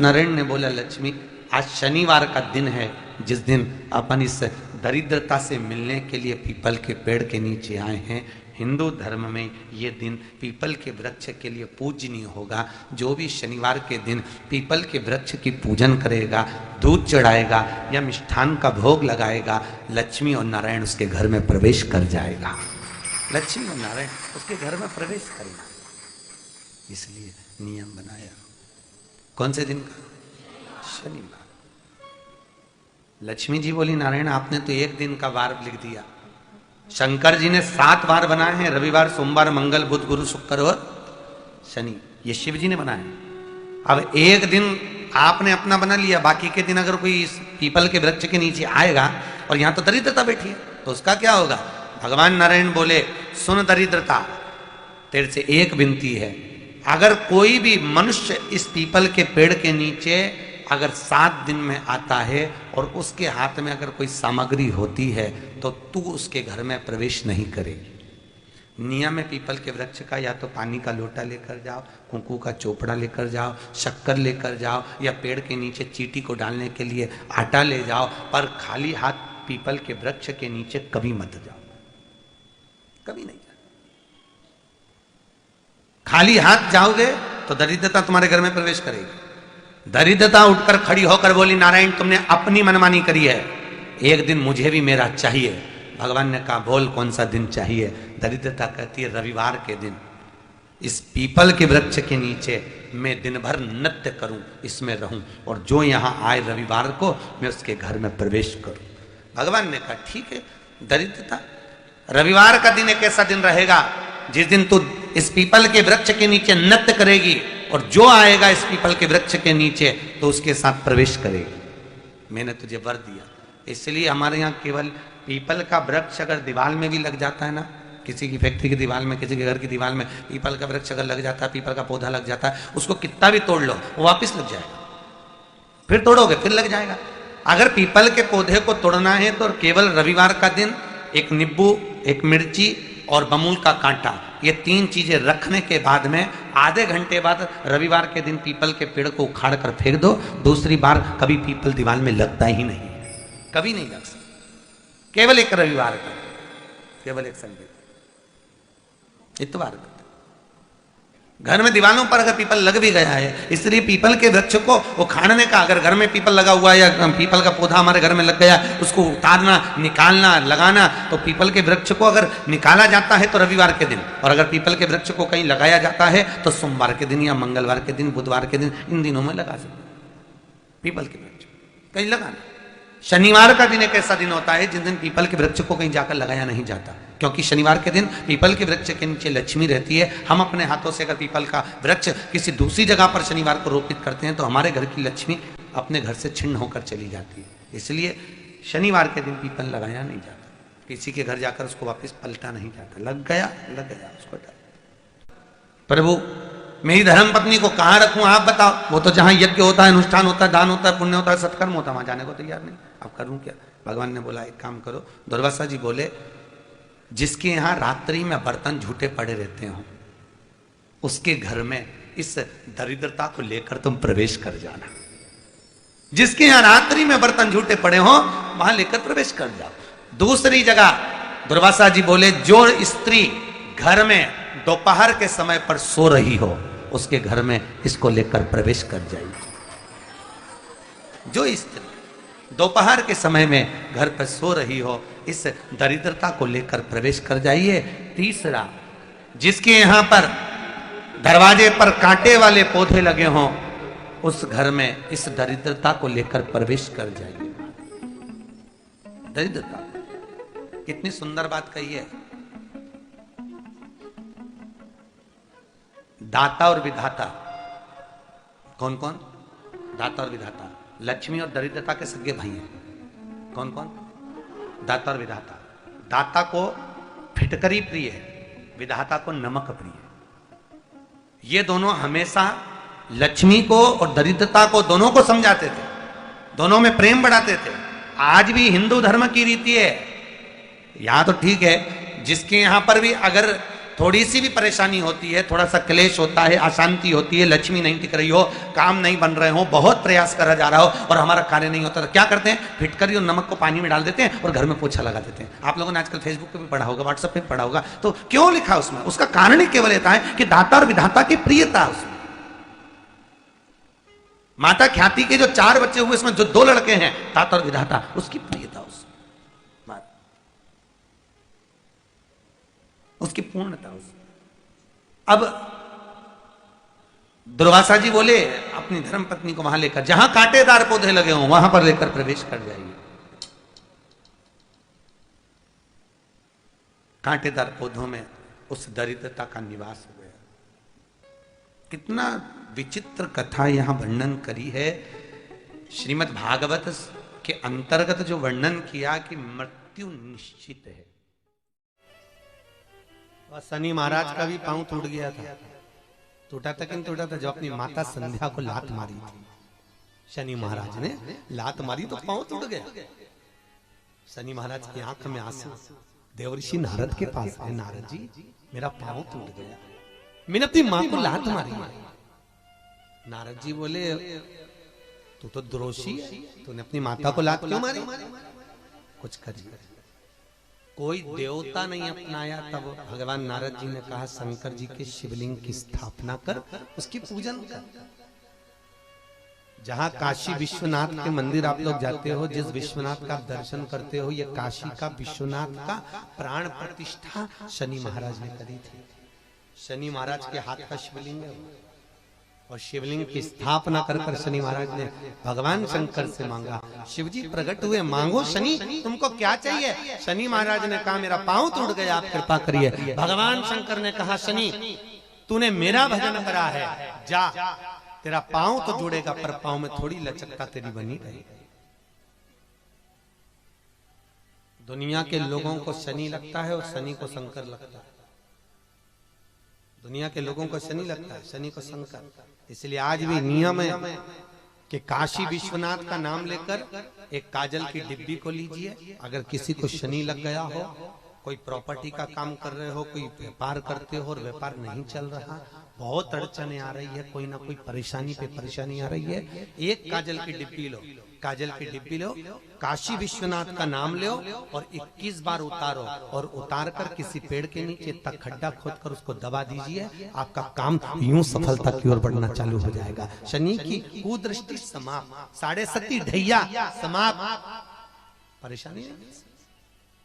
नारायण ने बोला, लक्ष्मी आज शनिवार का दिन है, जिस दिन अपन इस दरिद्रता से मिलने के लिए पीपल के पेड़ के नीचे आए हैं। हिंदू धर्म में ये दिन पीपल के वृक्ष के लिए पूजनीय होगा। जो भी शनिवार के दिन पीपल के वृक्ष की पूजन करेगा, दूध चढ़ाएगा या मिष्ठान का भोग लगाएगा, लक्ष्मी और नारायण उसके घर में प्रवेश कर जाएगा। लक्ष्मी और नारायण उसके घर में प्रवेश करेगा, इसलिए नियम बनाया। कौन से दिन का? शनिवार। लक्ष्मी जी बोली, नारायण आपने तो एक दिन का वार लिख दिया। शंकर जी ने 7 वार बनाए हैं, रविवार, सोमवार, मंगल, बुध, गुरु, शुक्र और शनि। ये शिव जी ने बनाए। अब एक दिन आपने अपना बना लिया, बाकी के दिन अगर कोई इस पीपल के वृक्ष के नीचे आएगा और यहां तो दरिद्रता बैठी है, तो उसका क्या होगा? भगवान नारायण बोले, सुन दरिद्रता, तेरे से एक विनती है, अगर कोई भी मनुष्य इस पीपल के पेड़ के नीचे अगर 7 दिन में आता है और उसके हाथ में अगर कोई सामग्री होती है तो तू उसके घर में प्रवेश नहीं करेगी। नियम है पीपल के वृक्ष का, या तो पानी का लोटा लेकर जाओ, कुंकू का चोपड़ा लेकर जाओ, शक्कर लेकर जाओ, या पेड़ के नीचे चींटी को डालने के लिए आटा ले जाओ, पर खाली हाथ पीपल के वृक्ष के नीचे कभी मत जाओ, कभी नहीं जाओ। खाली हाथ जाओगे तो दरिद्रता तुम्हारे घर में प्रवेश करेगी। दरिद्रता उठकर खड़ी होकर बोली, नारायण तुमने अपनी मनमानी करी है, एक दिन मुझे भी मेरा चाहिए। भगवान ने कहा, बोल कौन सा दिन चाहिए? दरिद्रता कहती है, रविवार के दिन इस पीपल के वृक्ष के नीचे मैं दिन भर नृत्य करूं, इसमें रहूं, और जो यहां आए रविवार को मैं उसके घर में प्रवेश करूं। भगवान ने कहा, ठीक है। दरिद्रता, रविवार का दिन एक ऐसा दिन रहेगा जिस दिन तू इस पीपल के वृक्ष के नीचे नृत्य करेगी, और जो आएगा इस पीपल के वृक्ष के नीचे तो उसके साथ प्रवेश करेगी। मैंने तुझे वर दिया। इसलिए हमारे यहाँ केवल पीपल का वृक्ष अगर दीवार में भी लग जाता है ना, किसी की फैक्ट्री की दीवार में, किसी के घर की दीवार में पीपल का वृक्ष अगर लग जाता है, पीपल का पौधा लग जाता है, उसको कितना भी तोड़ लो वो वापिस लग जाएगा। फिर तोड़ोगे फिर लग जाएगा। अगर पीपल के पौधे को तोड़ना है तो केवल रविवार का दिन एक नींबू, एक मिर्ची और बमूल का कांटा, ये 3 चीजें रखने के बाद में आधे घंटे बाद रविवार के दिन पीपल के पेड़ को उखाड़ कर फेंक दो। दूसरी बार कभी पीपल दीवार में लगता ही नहीं, कभी नहीं लग सकता। केवल एक रविवार का, केवल एक संडे, इतवार का। घर में दीवारों पर अगर पीपल लग भी गया है, इसलिए पीपल के वृक्ष को उखाड़ने का, अगर घर में पीपल लगा हुआ है या पीपल का पौधा हमारे घर में लग गया, उसको उतारना, निकालना, लगाना, तो पीपल के वृक्ष को अगर निकाला जाता है तो रविवार के दिन, और अगर पीपल के वृक्ष को कहीं लगाया जाता है तो सोमवार के दिन या मंगलवार के दिन, बुधवार के दिन, इन दिनों में लगा सकते पीपल के वृक्ष कहीं लगाना। शनिवार का दिन एक ऐसा दिन होता है जिस दिन पीपल के वृक्ष को कहीं जाकर लगाया नहीं जाता, क्योंकि शनिवार के दिन पीपल के वृक्ष के नीचे लक्ष्मी रहती है। हम अपने हाथों से अगर पीपल का वृक्ष किसी दूसरी जगह पर शनिवार को रोपित करते हैं तो हमारे घर की लक्ष्मी अपने घर से छिन्न होकर चली जाती है। इसलिए शनिवार के दिन पीपल लगाया नहीं जाता, किसी के घर जाकर उसको वापस पलटा नहीं जाता। लग गया उसको। प्रभु मेरी धर्म पत्नी को कहाँ रखूं आप बताओ? वो तो जहां यज्ञ होता है, अनुष्ठान होता है, दान होता है, पुण्य होता है, सत्कर्म होता है, वहां जाने को तैयार नहीं। अब करूं क्या? भगवान ने बोला, एक काम करो। दुर्वासा जी बोले, जिसके यहां रात्रि में बर्तन झूठे पड़े रहते हो, उसके घर में इस दरिद्रता को लेकर तुम प्रवेश कर जाना। जिसके यहां रात्रि में बर्तन झूठे पड़े हो वहां लेकर प्रवेश कर जाओ। दूसरी जगह दुर्वासा जी बोले, जो स्त्री घर में दोपहर के समय पर सो रही हो उसके घर में इसको लेकर प्रवेश कर जाइए। जो स्त्री दोपहर के समय में घर पर सो रही हो, इस दरिद्रता को लेकर प्रवेश कर जाइए। तीसरा, जिसके यहां पर दरवाजे पर कांटे वाले पौधे लगे हों, उस घर में इस दरिद्रता को लेकर प्रवेश कर जाइए। दरिद्रता, कितनी सुंदर बात कही है। दाता और विधाता, कौन कौन? दाता और विधाता। लक्ष्मी और दरिद्रता के सगे भाई हैं। कौन कौन? दाता और विधाता। दाता को फिटकरी प्रिय है, विधाता को नमक प्रिय है। ये दोनों हमेशा लक्ष्मी को और दरिद्रता को, दोनों को समझाते थे, दोनों में प्रेम बढ़ाते थे। आज भी हिंदू धर्म की रीति है। यहां तो ठीक है, जिसके यहां पर भी अगर थोड़ी सी भी परेशानी होती है, थोड़ा सा क्लेश होता है, अशांति होती है, लक्ष्मी नहीं टिक रही हो, काम नहीं बन रहे हो, बहुत प्रयास करा जा रहा हो और हमारा कार्य नहीं होता, तो क्या करते हैं? फिटकरी और नमक को पानी में डाल देते हैं और घर में पोछा लगा देते हैं। आप लोगों ने आजकल फेसबुक पे भी पढ़ा होगा, व्हाट्सएप पे भी पढ़ा होगा। तो क्यों लिखा उसमें? उसका कारण ही केवल ये है कि दाता और विधाता की प्रियता उसमें। माता ख्याति के जो 4 बच्चे हुए, इसमें जो 2 लड़के हैं, दाता और विधाता, उसकी प्रियता उसमें, उसकी पूर्णता उसमें। अब दुर्वासा जी बोले अपनी धर्म पत्नी को वहां लेकर, जहां कांटेदार पौधे लगे हों वहां पर लेकर प्रवेश कर जाइए। कांटेदार पौधों में उस दरिद्रता का निवास हो गया। कितना विचित्र कथा यहां वर्णन करी है। श्रीमद् भागवत के अंतर्गत जो वर्णन किया कि मृत्यु निश्चित है। शनि महाराज का भी पांव टूट गया था। टूटा था कि नहीं टूटा था? जब अपनी माता संध्या को लात मारी थी, शनि महाराज ने लात मारी तो पांव टूट गया। शनि महाराज की आंख में आंसू। देवर्षि नारद के पास है, नारद जी मेरा पांव टूट गया, मैंने अपनी मां को लात मारी है। नारद जी बोले तू तो द्रोषी है, तूने अपनी माता को लात क्यों मारी? कुछ करिए। कोई देवता नहीं अपनाया। तब भगवान नारद जी ने कहा शंकर जी के शिवलिंग की स्थापना कर, उसकी पूजन कर। जहां काशी विश्वनाथ के मंदिर आप लोग जाते हो, जिस विश्वनाथ का दर्शन करते हो, ये काशी का विश्वनाथ का प्राण प्रतिष्ठा शनि महाराज ने करी थी। शनि महाराज के हाथ का शिवलिंग है और शिवलिंग की स्थापना कर कर शनि महाराज ने भगवान शंकर से मांगा। शिव जी प्रकट हुए, मांगो शनि तुमको क्या चाहिए? शनि महाराज ने कहा मेरा पांव टूट गया, आप कृपा करिए। भगवान शंकर ने कहा शनि तूने मेरा भजन करा है, जा तेरा पांव तो जुड़ेगा पर पांव में थोड़ी लचकता तेरी बनी रहेगी। दुनिया के लोगों को शनि लगता है और शनि को शंकर लगता है। दुनिया के लोगों को शनि लगता है, शनि को शंकर। इसलिए आज भी नियम है कि काशी विश्वनाथ का नाम लेकर एक काजल की डिब्बी को लीजिए। अगर किसी को शनि लग गया हो, कोई प्रॉपर्टी का काम कर रहे हो, कोई व्यापार करते हो और व्यापार नहीं चल रहा, बहुत अड़चने आ रही है, कोई ना कोई परेशानी पे परेशानी आ रही है, एक काजल की डिब्बी लो, काजल की डिब्बी लो, काशी विश्वनाथ का नाम लो और 21 बार उतारो और उतार कर किसी पेड़ के नीचे तक खड्डा खोद कर उसको दबा दीजिए। आपका काम यूं सफलता की ओर बढ़ना चालू हो जाएगा। शनि की कुदृष्टि समाप्त, 7.5 ढैया समाप्त, परेशानी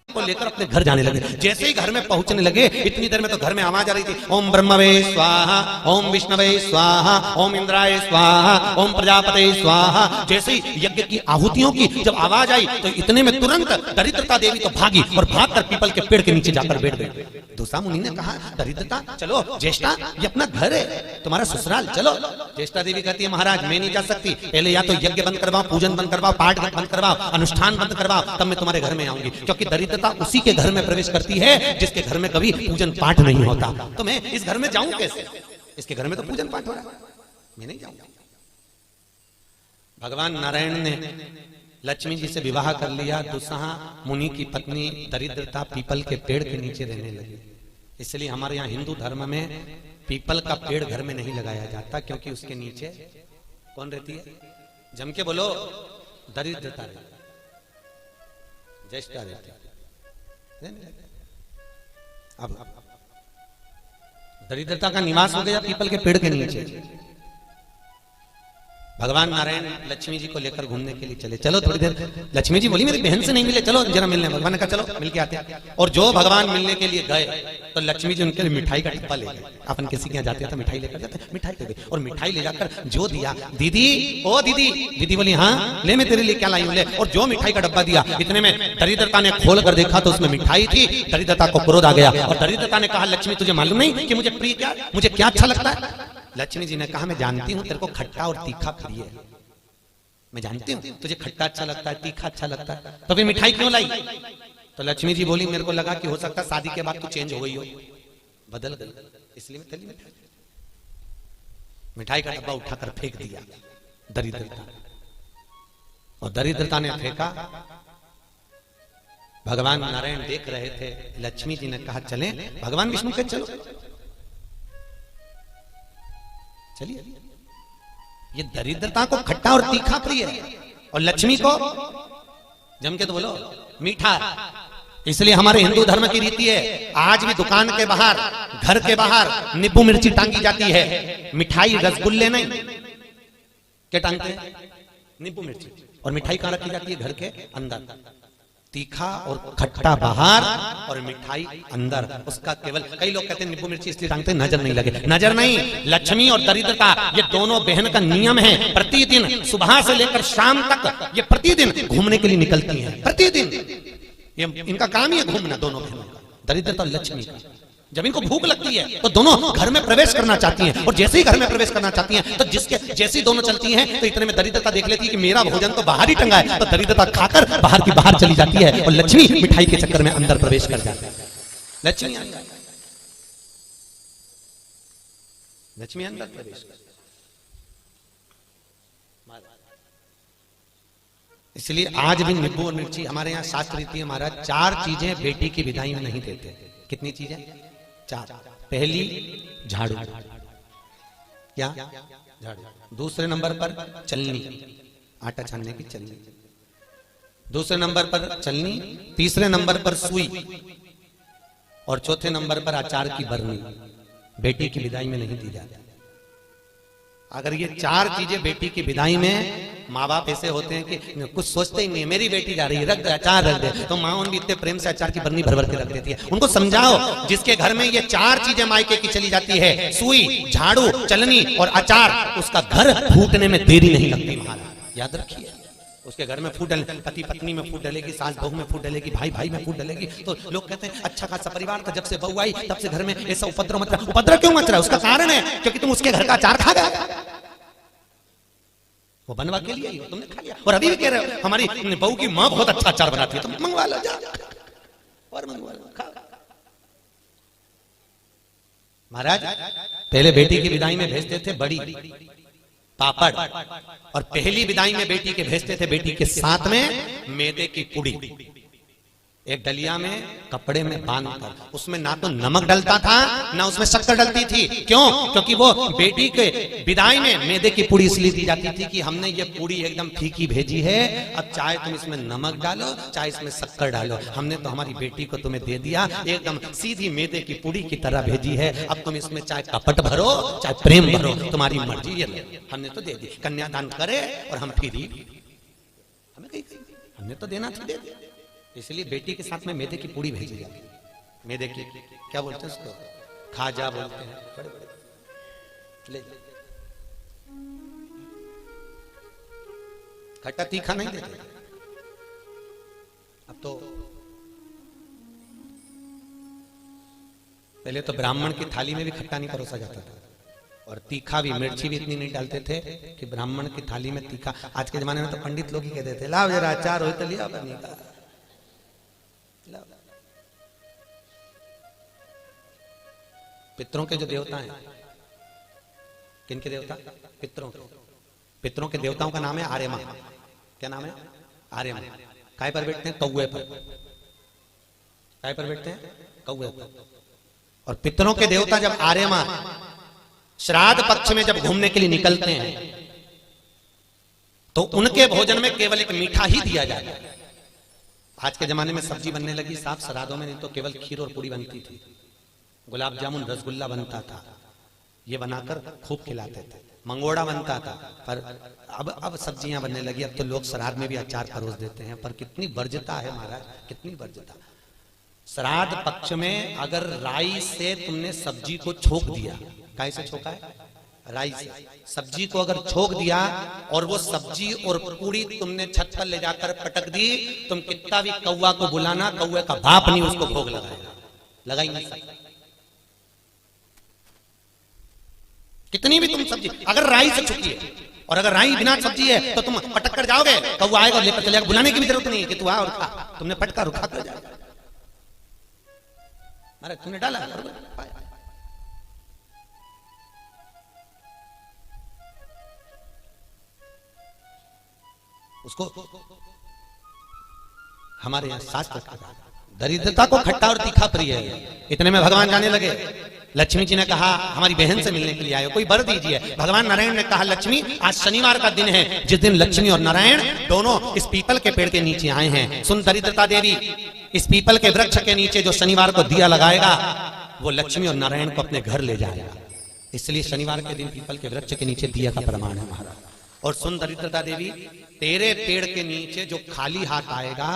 को लेकर अपने घर जाने लगे। जैसे ही घर में पहुंचने लगे, इतनी देर में तो घर में आवाज आ रही थी, ओम ब्रह्मवे स्वाहा, ओम विष्णवे स्वाहा, ओम इंद्राय स्वाहा, ओम प्रजापते स्वाहा। जैसे ही यज्ञ की आहुतियों की जब आवाज आई तो इतने में तुरंत दरिद्रता देवी तो भागी और भागकर पीपल के पेड़ के नीचे जाकर बैठ गई। दूसरा मुनि ने कहा दरिद्रता चलो, ज्येष्ठा ये अपना घर है, तुम्हारा ससुराल, चलो। ज्येष्ठा देवी कहती है महाराज मैं नहीं जा सकती, पहले या तो यज्ञ बंद करवाओ, पूजन बंद करवाओ, पाठ बंद करवाओ, अनुष्ठान बंद करवाओ, तब मैं तुम्हारे घर में आऊंगी। क्योंकि दरिद्रता उसी के घर में प्रवेश करती है जिसके घर में कभी पूजन पाठ नहीं होता। तो मैं इस घर में जाऊं कैसे? इसके घर में तो पूजन पाठ हो रहा है, मैं नहीं जाऊंगा। भगवान नारायण ने लक्ष्मी जी से विवाह कर लिया। दुसहा मुनि की पत्नी दरिद्रता पीपल के पेड़ के नीचे रहने लगी। इसलिए हमारे यहाँ हिंदू धर्म में पीपल का पेड़ घर में नहीं लगाया जाता, क्योंकि उसके नीचे कौन रहती है? जम के बोलो, दरिद्रता रहती, ज्येष्ठा रहती। अब दरिद्रता का निवास हो गया पीपल के पेड़ के नीचे। भगवान नारायण लक्ष्मी जी को लेकर घूमने के लिए चले। चलो थोड़ी देर, लक्ष्मी जी बोली मेरी बहन से नहीं मिले, चलो जरा मिलने। भगवान ने कहा चलो मिल के आते हैं। और जो भगवान मिलने के लिए गए तो लक्ष्मी जी उनके लिए मिठाई का डिब्बा ले गए। अपन किसी के यहाँ जाते हैं तो मिठाई लेकर जाते हैं, मिठाई ले गए और मिठाई ले जाकर जो दिया, दीदी ओ दीदी, दीदी बोली हाँ ले मैं तेरे लिए क्या लाई हूँ ले। और जो मिठाई का डब्बा दिया, इतने में दरिद्रता ने खोल कर देखा तो उसमें मिठाई थी। दरिद्रता को क्रोध आ गया और दरिद्रता ने कहा लक्ष्मी तुझे मालूम नहीं कि मुझे प्रिय क्या, मुझे क्या अच्छा लगता है? लक्ष्मी जी ने कहा मैं जानती हूँ तेरे को खट्टा और तीखा प्रिय है, मैं जानती हूँ तुझे खट्टा अच्छा लगता है, तीखा अच्छा लगता है, तो फिर मिठाई क्यों लाई? तो लक्ष्मी जी बोली मेरे को लगा कि हो सकता है शादी के बाद तू चेंज हो गई हो, बदल गई, इसलिए मैं तेरी मिठाई का डब्बा उठाकर फेंक दिया दरिद्रता। और दरिद्रता ने फेंका। भगवान नारायण देख रहे थे, लक्ष्मी जी ने कहा चलें, भगवान विष्णु के चलो चलिए। ये दरिद्रता को खट्टा और तीखा प्रिय है और लक्ष्मी को जम के तो बोलो मीठा। इसलिए हमारे हिंदू धर्म की रीति है, आज भी दुकान के बाहर, घर के बाहर नींबू मिर्ची टांगी जाती है, मिठाई रसगुल्ले नहीं। क्या टांगते हैं? नींबू मिर्ची। और मिठाई कहां रखी जाती है? घर के अंदर। तीखा और खट्टा बाहर और मिठाई अंदर। उसका केवल, कई लोग कहते हैं नींबू मिर्ची इसलिए टांगते हैं नजर नहीं लगे। नजर नहीं, लक्ष्मी और दरिद्रता ये दोनों बहन का नियम है। प्रतिदिन सुबह से लेकर शाम तक ये प्रतिदिन घूमने के लिए निकलती हैं। प्रतिदिन ये इनका काम ही है घूमना, दोनों बहनों का, दरिद्रता और लक्ष्मी का। जब इनको भूख लगती है तो दोनों घर में प्रवेश करना चाहती हैं, और जैसे ही घर में प्रवेश करना चाहती हैं तो जैसी दोनों चलती हैं तो इतने में दरिद्रता देख लेती है कि मेरा भोजन तो बाहर ही टंगा है, तो दरिद्रता खाकर बाहर की बाहर चली जाती है और लक्ष्मी मिठाई के चक्कर में अंदर प्रवेश कर जाती है। लक्ष्मी अंदर प्रवेश कर। इसलिए आज भी नींबू और मिर्ची हमारे यहाँ शास्त्र रीति है महाराज, 4 चीजें बेटी की विदाई में नहीं देते। कितनी चीजें? 4। पहली झाड़ू, क्या? झाड़ू। दूसरे नंबर पर चलनी, आटा छानने की चलनी। दूसरे नंबर पर चलनी, तीसरे नंबर पर सुई, और चौथे नंबर पर अचार की बरनी। बेटी की विदाई में नहीं दी जाती। अगर ये 4 चीजें बेटी की विदाई में, माँ बाप ऐसे होते हैं कि कुछ सोचते ही नहीं, मेरी बेटी जा रही है, रख दे अचार रख दे, तो माँ उन भी इतने प्रेम से अचार की बरनी भर भर के रख देती है। उनको समझाओ, जिसके घर में ये 4 चीजें मायके की चली जाती है, सुई, झाड़ू, चलनी और अचार, उसका घर फूटने में देरी नहीं लगती महाराज, याद रखिए। उसके घर में फूट डले, पति पत्नी में फूट डलेगी, सास बहू में फूट डलेगी, भाई भाई में फूट डलेगी, तो लोग कहते हैं अच्छा खासा परिवार था, जब से बहू आई तब से घर में ऐसा उपद्रव मच रहा। उपद्रव क्यों मच रहा है? उसका कारण है क्योंकि तुम उसके घर का अचार खा गए, वो बनवा के लिए तुमने खा लिया। और अभी भी कह रहे हो हमारी बहू की माँ बहुत अच्छा अचार बनाती है, तुम मंगवा लो, जा और मंगवा लो, खा। महाराज पहले बेटी की विदाई में भेजते थे बड़ी, पापड़, और पहली विदाई में बेटी के भेजते थे बेटी के साथ में मैदे की पुड़ी, एक डलिया में कपड़े में बांधकर। उसमें ना तो नमक डलता था ना उसमें शक्कर डलती थी। क्यों? क्योंकि वो बेटी के विदाई में मैदे की पुड़ी इसलिए दी जाती थी कि हमने ये पुड़ी एकदम फीकी भेजी है, अब चाहे तुम इसमें नमक डालो चाहे इसमें शक्कर डालो, हमने तो हमारी बेटी को तुम्हें दे दिया, एकदम सीधी मैदे की पुड़ी की तरह भेजी है। अब तुम इसमें चाहे कपट भरो चाहे प्रेम भरो, तुम्हारी मर्जी, ये हमने तो दे दी। कन्यादान करे और हम फिर हमने तो देना था, दे दिया। इसलिए बेटी के साथ में मैदे की पूड़ी भेजी जाती है। मैदे की क्या बोलते हैं उसको? खाजा बोलते हैं। बड़े बड़े ले खट्टा तीखा नहीं देते। अब तो पहले तो ब्राह्मण की थाली में भी खट्टा नहीं परोसा जाता था, और तीखा भी, मिर्ची भी इतनी नहीं डालते थे कि ब्राह्मण की थाली में तीखा। आज के जमाने में तो पंडित लोग ही कहते थे लाओ जरा अचार हो तो लिया बनी का। पितरों के जो देवता हैं, किनके देवता? पितरों के। पितरों के देवताओं का नाम है आर्यमा। क्या नाम है? आर्यमा। काय पर बैठते हैं? कौए पर। काय पर बैठते हैं? कौए पर। और पितरों के देवता जब आर्यमा श्राद्ध पक्ष में जब घूमने के लिए निकलते हैं तो उनके भोजन में केवल एक मीठा ही दिया जाता है। आज के जमाने में सब्जी बनने लगी साफ श्राद्धों में, नहीं तो केवल खीर और पूरी बनती थी, गुलाब जामुन रसगुल्ला बनता था, ये बनाकर खूब खिलाते थे, मंगोड़ा बनता था। पर अब सब्जियां बनने लगी, अब तो लोग श्राद्ध में भी अचार परोस देते हैं। पर कितनी वर्ज्यता है महाराज, कितनी वर्ज्यता। श्राद्ध पक्ष में अगर राई से तुमने सब्जी को छोक दिया, काय से छोका है? राई से। सब्जी को अगर छोक दिया और वो सब्जी और पूरी तुमने छत पर ले जाकर पटक दी, तुम कितना भी कौवा को बुलाना, कौवे का बाप नहीं उसको भोग लगाएगा, लगा ही नहीं सकता। कितनी भी तुम सब्जी अगर राई से छुकी है, और अगर राई बिना सब्जी है तो तुम पटक कर जाओगे, कौवा आएगा लेकर चलेगा, बुलाने की भी जरूरत नहीं है कि तू आ और खा, तुमने पटका रुखा कर जाएगा। अरे तूने डाला उसको, हमारे यहाँ शास्त्र का दरिद्रता को खट्टा और तीखा प्रिय है। इतने में भगवान जाने लगे। लक्ष्मी जी ने कहा हमारी बहन से मिलने के लिए आए हो, कोई वर दीजिए। भगवान नारायण ने कहा लक्ष्मी आज शनिवार का दिन है, जिस दिन लक्ष्मी और नारायण दोनों इस पीपल के पेड़ के नीचे आए हैं। सुन दरिद्रता देवी, इस पीपल के वृक्ष के नीचे जो शनिवार को दिया लगाएगा वो लक्ष्मी और नारायण को अपने घर ले जाएगा। इसलिए शनिवार के दिन पीपल के वृक्ष के नीचे दिया का प्रमाण है महाराज। और सुन दरिद्रता देवी, तेरे पेड़ के नीचे जो खाली हाथ आएगा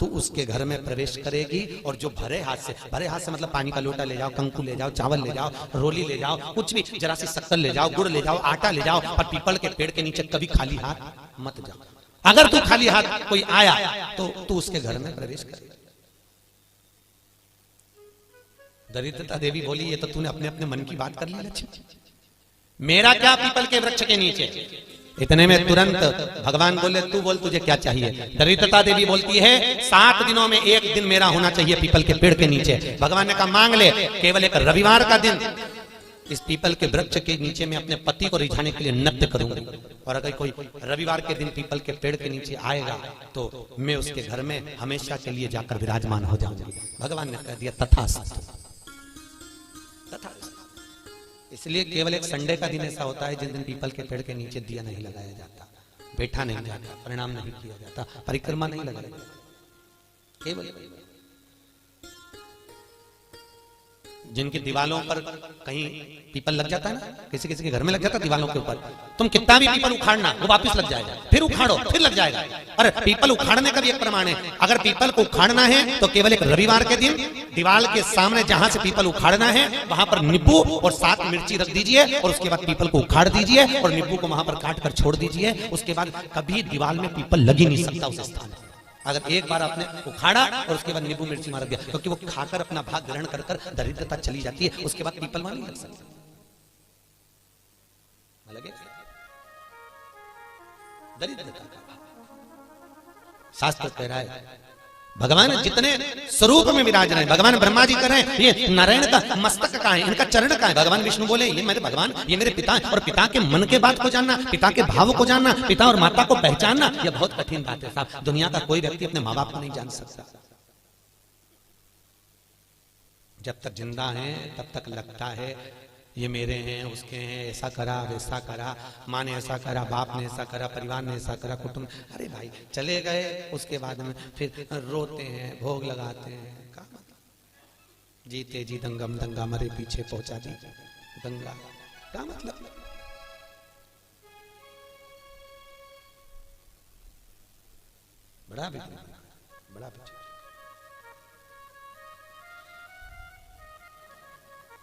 तू उसके घर में प्रवेश करेगी, और जो भरे हाथ से मतलब पानी का लोटा ले जाओ, कंकु ले जाओ, चावल ले जाओ, रोली ले जाओ, कुछ भी, जरा सी शक्कर ले जाओ, गुड़ ले जाओ, आटा ले जाओ, और पीपल के पेड़ के नीचे कभी खाली हाथ मत जाओ। अगर तू खाली हाथ कोई आया तो तू उसके घर में प्रवेश करेगा। दरिद्रता देवी बोली ये तो तूने अपने अपने मन की बात कर ली लक्ष्मी, मेरा क्या पीपल के वृक्ष के नीचे। इतने में तुरंत भगवान बोले तू बोल तुझे क्या चाहिए। दरिद्रता देवी बोलती है 7 दिनों में एक दिन मेरा होना चाहिए पीपल के पेड़ के नीचे। भगवान ने कहा मांग ले, केवल एक रविवार का दिन इस पीपल के वृक्ष के नीचे में अपने पति को रिझाने के लिए नृत्य करूंगी, और अगर कोई रविवार के दिन पीपल के पेड़ के नीचे आएगा तो मैं उसके घर में हमेशा के लिए जाकर विराजमान हो जाऊंगी। भगवान ने कह दिया तथास्तु। इसलिए केवल एक संडे का दिन ऐसा होता है जिस दिन पीपल के पेड़ के नीचे दिया नहीं लगाया जाता, बैठा नहीं जाता, प्रणाम नहीं किया जाता, परिक्रमा नहीं लगाई जाती। केवल जिनकी दीवालों पर कहीं पीपल लग जाता है ना, किसी किसी के घर में लग जाता है दीवालों के ऊपर, तुम कितना भी पीपल उखाड़ना वो वापस लग जाएगा, फिर उखाड़ो फिर लग जाएगा। और पीपल उखाड़ने का भी एक प्रमाण है, अगर पीपल को उखाड़ना है तो केवल एक रविवार के दिन दीवाल के सामने जहां से पीपल उखाड़ना है वहां पर नींबू और 7 मिर्ची रख दीजिए, और उसके बाद पीपल को उखाड़ दीजिए और नींबू को वहां पर काट कर छोड़ दीजिए। उसके बाद कभी दीवाल में पीपल लग ही नहीं सकता उस स्थान पर। अगर एक बार आपने उखाड़ा और उसके बाद नींबू मिर्ची मार दिया, क्योंकि वो खाकर अपना भाग ग्रहण कर कर दरिद्रता चली जाती है, उसके बाद पीपल वहां नहीं लग सकता। दरिद्रता का भाव शास्त्र कह रहा है। भगवान जितने स्वरूप में विराज रहे हैं, भगवान ब्रह्मा जी कर रहे हैं, ये नारायण का मस्तक का है, इनका चरण का है। भगवान विष्णु बोले ये मेरे भगवान, ये मेरे पिता, और पिता के मन के बात को जानना, पिता के भाव को जानना, पिता और माता को पहचानना, यह बहुत कठिन बात है साहब। दुनिया का कोई व्यक्ति अपने माँ बाप को नहीं जान सकता। जब तक जिंदा है तब तक लगता है ये मेरे हैं, उसके हैं, ऐसा करा वैसा करा, माँ ने ऐसा करा, बाप ने ऐसा करा, परिवार ने ऐसा करा, कुटुंब। अरे भाई चले गए उसके बाद में फिर रोते हैं, भोग लगाते हैं। क्या मतलब जीते जी दंगम दंगा, मरे पीछे पहुंचा दी दंगा, क्या मतलब। बड़ा बड़ा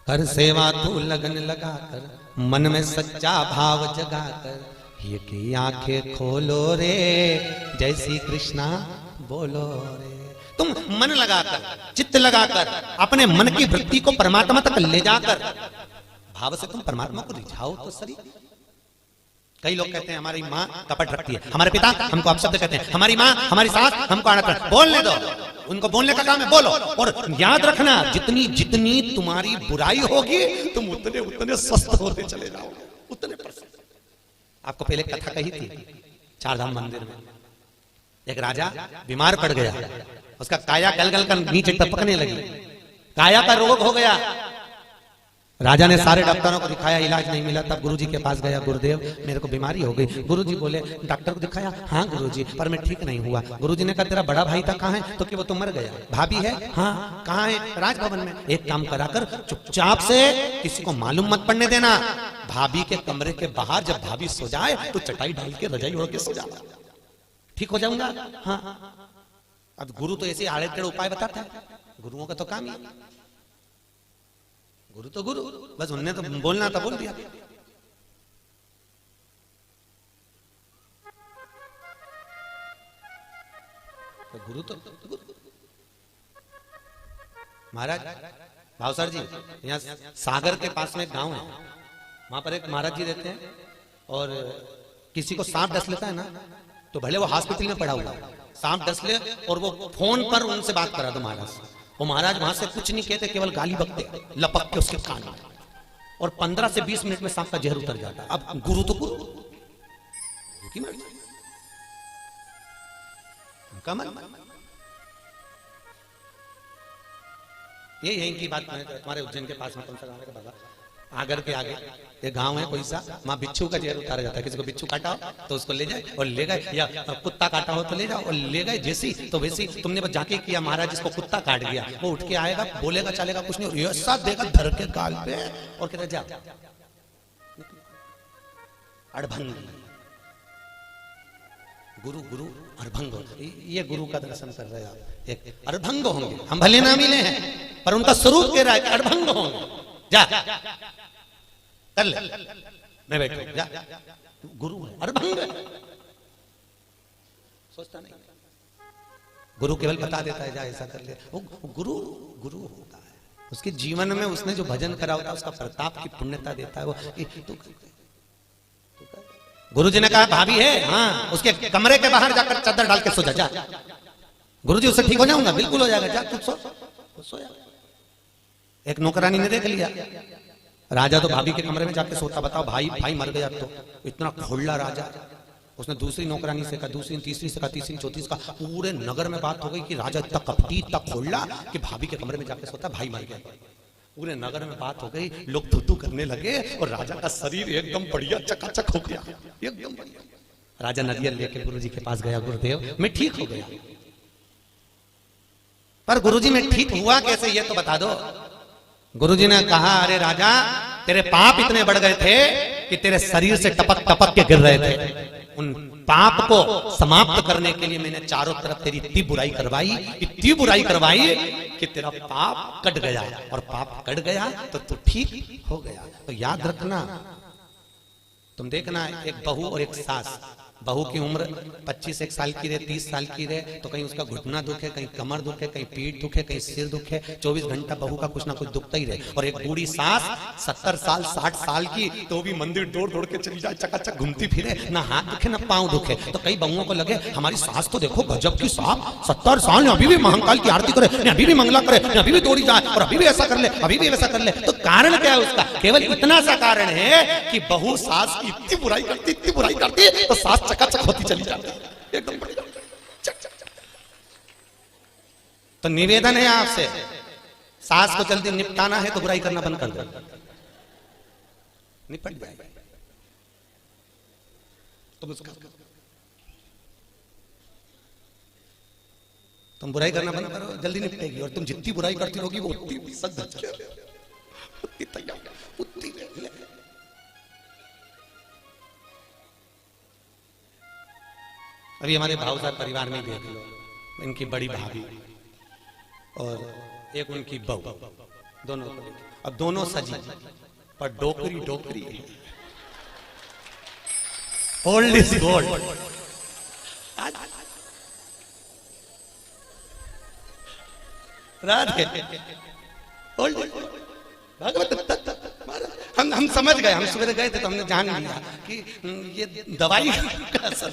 कर सेवा तू लगन लगाकर, मन में सच्चा भाव जगाकर, ये की आंखें खोलो रे, जय श्री कृष्णा बोलो रे। तुम मन लगाकर, चित्त लगाकर, अपने मन की वृत्ति को परमात्मा तक ले जाकर भाव से तुम परमात्मा को रिझाओ तो सही। कई लोग कहते हैं हमारी माँ कपट रखती है, हमारे पिता हमको अपशब्द कहते हैं, हमारी माँ हमारी सास हमको आना। बोलने दो, उनको बोलने का काम है, बोलो। और याद रखना जितनी जितनी तुम्हारी बुराई होगी तुम उतने उतने स्वस्थ होते चले जाओगे, उतने %। आपको पहले कथा कही थी 4 धाम मंदिर में, एक राजा बीमार पड़ गया, उसका काया गल कर नीचे टपकने लगी, काया का रोग हो गया। राजा ने सारे डॉक्टरों को दिखाया, इलाज नहीं मिला। तब गुरुजी के पास गया, गुरुदेव मेरे को बीमारी हो गई। गुरुजी बोले डॉक्टर को दिखाया, हाँ गुरुजी पर मैं ठीक नहीं हुआ। गुरुजी ने कहा तेरा बड़ा भाई था कहाँ है? तो कि वो तो मर गया। भाभी है? हाँ। कहाँ है? राजभवन में। एक काम करा कर, चुपचाप से किसी को मालूम मत पड़ने देना, भाभी के कमरे के बाहर जब भाभी सो जाए तो चटाई डाल के रजाई ओढ़ के सो जा, ठीक हो जाऊंगा। हाँ। अब गुरु तो ऐसे आड़े टेढ़े उपाय बताता है, गुरुओं का तो काम ही, गुरु तो गुरु, बस उनने तो बोलना था बोल दिया। तो गुरु तो गुरु। महाराज भावसर जी, यहाँ सागर के पास में एक गांव है, वहां पर एक महाराज जी रहते हैं, और किसी को सांप डस लेता है ना, तो भले वो हॉस्पिटल में पड़ा हुआ, सांप डस ले और वो फोन पर उनसे बात करा दो महाराज। वो महाराज वहां से कुछ नहीं कहते, केवल गाली बकते, लपक के उसके कान में, और 15 से 20 मिनट में सांप का जहर उतर जाता। अब गुरु तो गुरु की मर्जी, ये यहीं की बात है, तुम्हारे उज्जैन के पास में कौन सा गाँव है बाबा, आगर के आगे ये गांव है कोई सा, वहां बिच्छू का जहर उतारा जाता है। किसी को बिच्छू काटा हो तो उसको ले जाए और ले गए, या कुत्ता काटा हो तो ले जाओ और ले गए, जैसी तो वैसी। तुमने बस जाके किया, महाराज जिसको कुत्ता काट गया वो उठ के आएगा, बोलेगा चलेगा कुछ नहीं, और ऐसा देगा धर के गाल पे और कहता जा अड़भंग। गुरु गुरु अड़भंग, ये गुरु का दर्शन कर रहे आप, एक अड़भंग होंगे, हम भले ना मिले हैं पर उनका स्वरूप कह रहा है कि अड़भंग होंगे। जा कर ले, मैं बैठू, जा गुरु है अड़भंग, सोचता नहीं, गुरु केवल बता देता है जा ऐसा कर ले। वो गुरु गुरु होता है, उसके जीवन में उसने जो भजन करा होता है उसका प्रताप की पुण्यता देता है वो। गुरु जी ने कहा भाभी है, हाँ उसके कमरे के बाहर जाकर चादर डाल के सो जा। गुरु जी उससे ठीक हो जाऊंगा, बिल्कुल हो जाएगा, जा तू सो जा। एक नौकरानी ने देख लिया, राजा तो भाभी के कमरे में जाके सोता, बताओ भाई भाई मर गया तो इतना खोला राजा। उसने दूसरी नौकरानी से कहा, दूसरी तीसरी से कहा, तीसरी चौथी से कहा, पूरे नगर में बात हो गई कि राजा इतना कपटी इतना खोला कि भाभी के कमरे में जाके सोता, भाई मर गया। पूरे नगर में बात हो गई, लोग थूथू करने लगे और राजा का शरीर एकदम बढ़िया चकाचक हो गया, एकदम बढ़िया। राजा नरियल लेके गुरुजी के पास गया, गुरुदेव मैं ठीक हो गया। पर गुरुजी में ठीक हुआ कैसे ये तो बता दो। गुरुजी ने कहा अरे राजा तेरे पाप इतने बढ़ गए थे कि तेरे शरीर से टपक टपक के गिर रहे थे। उन पाप को समाप्त करने के लिए मैंने चारों तरफ तेरी इतनी बुराई करवाई कि तेरा पाप कट गया, और पाप कट गया तो तू ठीक हो गया। तो याद रखना, तुम देखना एक बहू और एक सास, बहू की उम्र 25 साल की रहे, 30 साल की रहे तो कहीं उसका घुटना दुखे, कहीं कमर दुखे, कहीं पीठ दुखे, कहीं सिर दुखे, 24 घंटा बहू का कुछ ना कुछ दुखता ही रहे। और एक बूढ़ी सास 70 साल 60 साल की तो भी मंदिर दौड़ दौड़ के चली जाए, चकाचक घूमती फिरे, ना हाथ दुखे ना पांव दुखे। तो कई बहुओं को लगे हमारी सास तो देखो गजब की सास, 70 साल अभी भी महाकाल की आरती करे, अभी भी मंगला करे, अभी भी दौड़ी जाए और अभी भी ऐसा कर ले, अभी भी वैसा कर ले। तो कारण क्या है उसका? केवल इतना सा कारण है कि बहू सास की इतनी बुराई करती तो सास चकाचक होती चली जाती एकदम बढ़िया। तो निवेदन है आपसे, सास को जल्दी निपटाना है तो बुराई करना बंद कर दो, निपट जाए। तुम बुराई करना बंद करो, जल्दी निपटेगी। और तुम जितनी बुराई करती रहोगी वो उतनी सच उतनी तैयार उतनी। अभी हमारे भाव साहब परिवार में देख लो, इनकी बड़ी भाभी और एक उनकी बहू, दोनों, अब दोनों सजी पर डोकरी है। Old is gold. Radhe old Bhagwat हम समझ गए, हम सुबह गए थे तो हमने जान लिया कि ये दवाई का असर,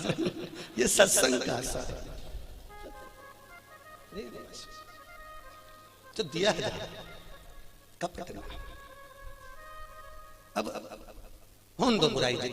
ये सत्संग का असर जो दिया है कब तक। अब होन दो बुराई।